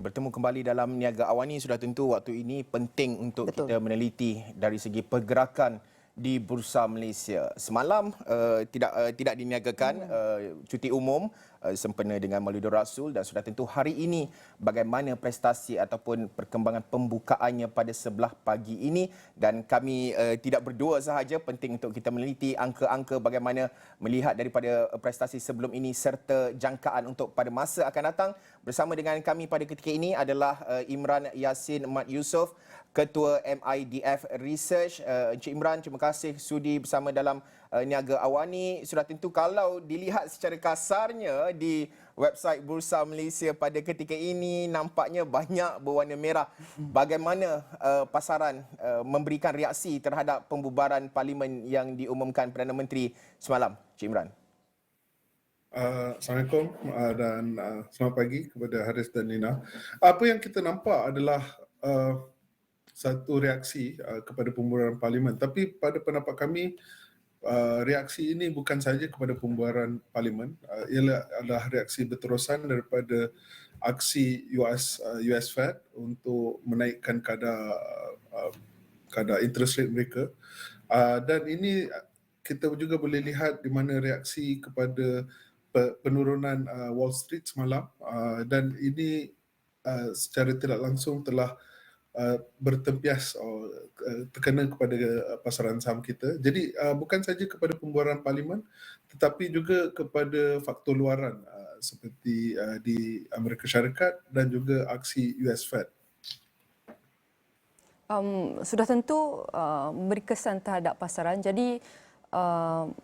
Bertemu kembali dalam Niaga Awani, sudah tentu waktu ini penting untuk Betul. kita meneliti dari segi pergerakan di Bursa Malaysia. Semalam tidak diniagakan cuti umum sempena dengan Maulidur Rasul, dan sudah tentu hari ini bagaimana prestasi ataupun perkembangan pembukaannya pada sebelah pagi ini, dan kami tidak berdua sahaja, penting untuk kita meneliti angka-angka bagaimana melihat daripada prestasi sebelum ini serta jangkaan untuk pada masa akan datang. Bersama dengan kami pada ketika ini adalah Imran Yassin Mat Yusof, Ketua MIDF Research. Encik Imran, terima kasih sudi bersama dalam Niaga Awani. Sudah tentu kalau dilihat secara kasarnya di website Bursa Malaysia pada ketika ini nampaknya banyak berwarna merah. Bagaimana pasaran memberikan reaksi terhadap pembubaran parlimen yang diumumkan Perdana Menteri semalam, Encik Imran? Assalamualaikum dan selamat pagi kepada Haris dan Nina. Apa yang kita nampak adalah satu reaksi kepada pembubaran parlimen, tapi pada pendapat kami reaksi ini bukan sahaja kepada pembubaran parlimen, ialah adalah reaksi berterusan daripada aksi US Fed untuk menaikkan kadar interest rate mereka, dan ini kita juga boleh lihat di mana reaksi kepada penurunan Wall Street semalam, dan ini secara tidak langsung telah bertempias terkena kepada pasaran saham kita. Jadi bukan saja kepada pembubaran parlimen tetapi juga kepada faktor luaran seperti di Amerika Syarikat dan juga aksi US Fed. Sudah tentu memberi kesan terhadap pasaran. Jadi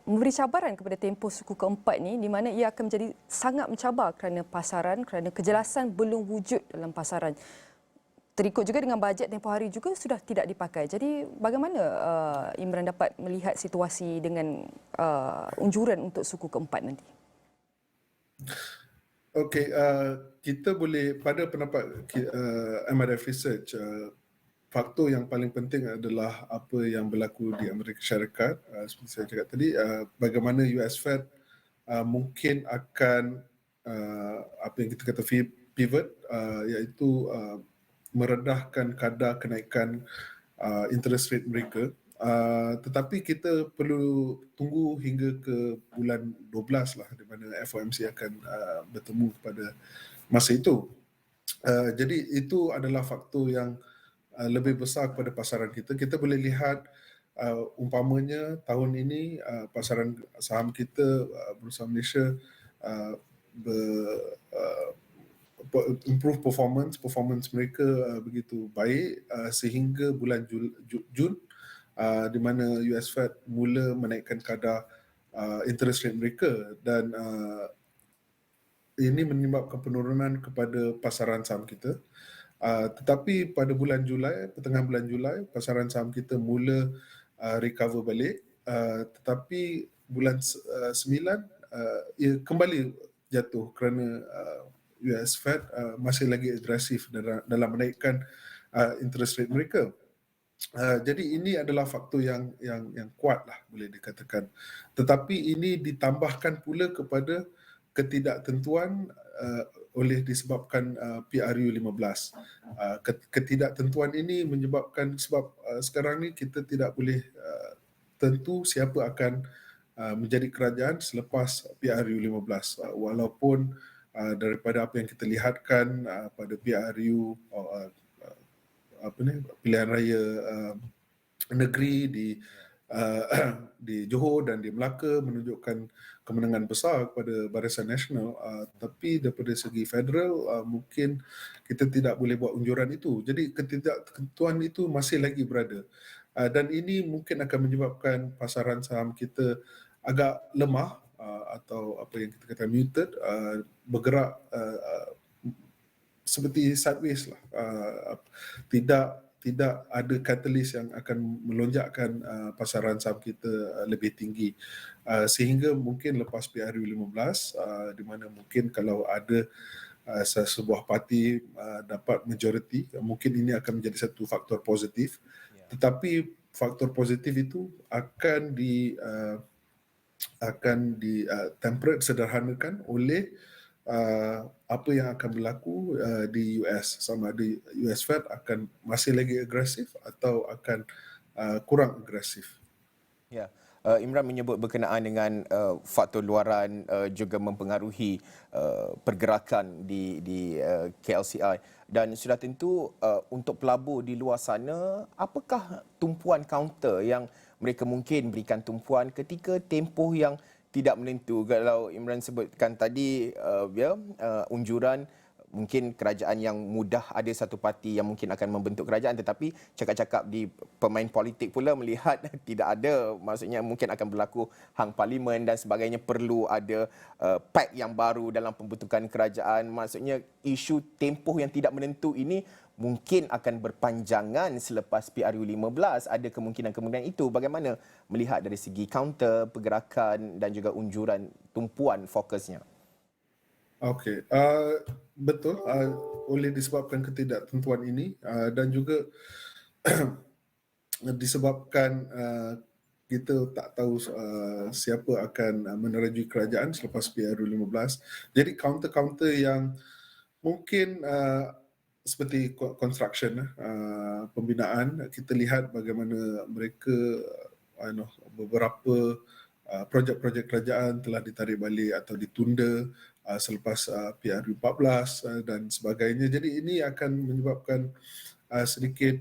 memberi cabaran kepada tempoh suku keempat ni, di mana ia akan menjadi sangat mencabar kerana pasaran, kerana kejelasan belum wujud dalam pasaran. Terikut juga dengan bajet tempoh hari juga sudah tidak dipakai. Jadi bagaimana Imran dapat melihat situasi dengan unjuran untuk suku keempat nanti? Okey, kita boleh pada pendapat MIDF Research, faktor yang paling penting adalah apa yang berlaku di Amerika Syarikat. Seperti saya cakap tadi, bagaimana US Fed mungkin akan apa yang kita kata pivot, iaitu meredahkan kadar kenaikan interest rate mereka. Tetapi kita perlu tunggu hingga ke bulan 12 lah, di mana FOMC akan bertemu pada masa itu. Jadi itu adalah faktor yang lebih besar kepada pasaran kita. Kita boleh lihat umpamanya tahun ini pasaran saham kita, Bursa Malaysia, improve performance mereka begitu baik sehingga bulan Jun, di mana US Fed mula menaikkan kadar interest rate mereka, dan ini menyebabkan penurunan kepada pasaran saham kita. Tetapi pada bulan Julai, pertengahan bulan Julai, pasaran saham kita mula recover balik, tetapi bulan 9 ia kembali jatuh kerana US Fed masih lagi agresif dalam menaikkan interest rate mereka. Jadi ini adalah faktor yang kuat lah boleh dikatakan. Tetapi ini ditambahkan pula kepada ketidaktentuan oleh disebabkan PRU 15. Ketidaktentuan ini menyebabkan sebab sekarang ni kita tidak boleh tentu siapa akan menjadi kerajaan selepas PRU 15. Walaupun daripada apa yang kita lihatkan pada PRU pilihan raya negeri di Johor dan di Melaka menunjukkan kemenangan besar kepada Barisan Nasional, tapi daripada segi federal mungkin kita tidak boleh buat unjuran itu. Jadi ketidaktentuan itu masih lagi berada, dan ini mungkin akan menyebabkan pasaran saham kita agak lemah atau apa yang kita kata muted, bergerak seperti sideways lah. Tidak ada catalyst yang akan melonjakkan pasaran saham kita lebih tinggi, sehingga mungkin lepas PRU 15, di mana mungkin kalau ada sebuah parti dapat majoriti, mungkin ini akan menjadi satu faktor positif. Tetapi faktor positif itu akan temperate, sederhanakan oleh apa yang akan berlaku di US, sama ada US Fed akan masih lagi agresif atau akan kurang agresif. Ya, Imran menyebut berkenaan dengan faktor luaran juga mempengaruhi pergerakan di KLCI, dan sudah tentu untuk pelabur di luar sana, apakah tumpuan kaunter yang mereka mungkin berikan tumpuan ketika tempoh yang tidak menentu? Kalau Imran sebutkan tadi, unjuran mungkin kerajaan yang mudah, ada satu parti yang mungkin akan membentuk kerajaan, tetapi cakap-cakap di pemain politik pula melihat tidak ada, maksudnya mungkin akan berlaku hang parlimen dan sebagainya, perlu ada pact yang baru dalam pembentukan kerajaan. Maksudnya isu tempoh yang tidak menentu ini mungkin akan berpanjangan selepas PRU 15. Ada kemungkinan-kemungkinan itu. Bagaimana melihat dari segi counter, pergerakan dan juga unjuran tumpuan fokusnya? Okey, betul, oleh disebabkan ketidaktentuan ini dan juga disebabkan kita tak tahu siapa akan menerajui kerajaan selepas PRU 15. Jadi kaunter-kaunter yang mungkin seperti construction, pembinaan, kita lihat bagaimana mereka beberapa projek-projek kerajaan telah ditarik balik atau ditunda selepas PRU 14 dan sebagainya. Jadi ini akan menyebabkan sedikit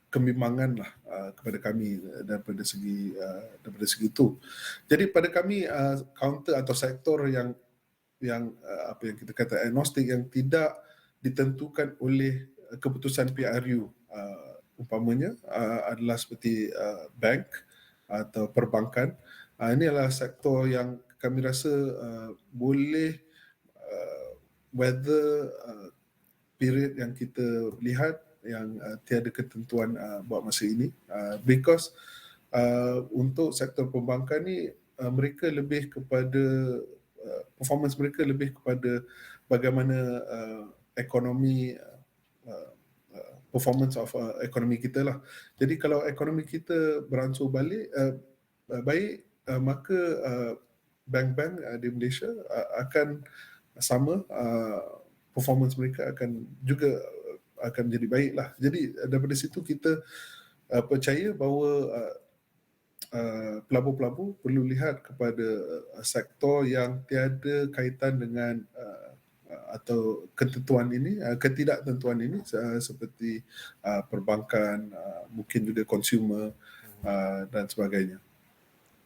kebimbangan lah kepada kami daripada segi itu. Jadi pada kami counter atau sektor yang apa yang kita kata agnostik, yang tidak ditentukan oleh keputusan PRU, umpamanya adalah seperti bank atau perbankan. Ini adalah sektor yang kami rasa boleh weather period yang kita lihat yang tiada ketentuan buat masa ini, because untuk sektor perbankan ni mereka lebih kepada performance mereka lebih kepada bagaimana ekonomi performance of ekonomi kita lah. Jadi kalau ekonomi kita beransur balik baik, maka bank-bank di Malaysia akan sama, performance mereka akan juga akan menjadi baik lah. Jadi daripada situ kita percaya bahawa pelabur-pelabur perlu lihat kepada sektor yang tiada kaitan dengan atau ketentuan ini, ketidaktentuan ini, seperti perbankan, mungkin juga consumer dan sebagainya.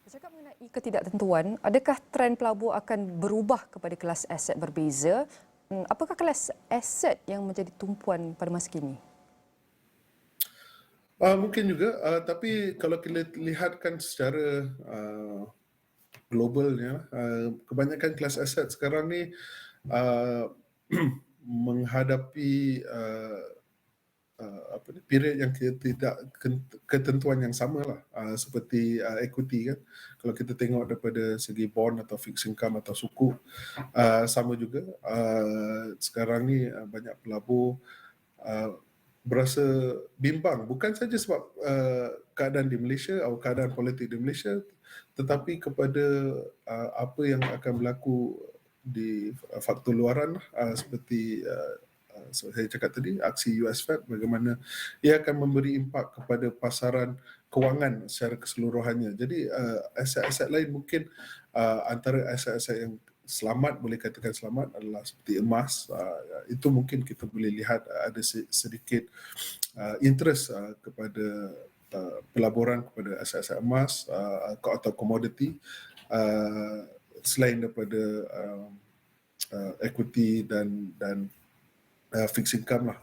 Bercakap mengenai ketidaktentuan, adakah trend pelabur akan berubah kepada kelas aset berbeza? Apakah kelas aset yang menjadi tumpuan pada masa kini? Mungkin juga, tapi kalau kita lihatkan secara globalnya, kebanyakan kelas aset sekarang ni menghadapi period yang tidak ketentuan yang sama lah, seperti equity kan. Kalau kita tengok daripada segi bond atau fixed income atau sukuk, sama juga. Sekarang ni banyak pelabur berasa bimbang, bukan saja sebab keadaan di Malaysia atau keadaan politik di Malaysia, tetapi kepada apa yang akan berlaku di faktor luaran, seperti saya cakap tadi, aksi US Fed, bagaimana ia akan memberi impak kepada pasaran kewangan secara keseluruhannya. Jadi aset-aset lain mungkin antara aset-aset yang selamat, boleh katakan selamat, adalah seperti emas. Itu mungkin kita boleh lihat ada sedikit interest kepada pelaburan kepada aset-aset emas atau komoditi selain daripada equity dan fixed income lah.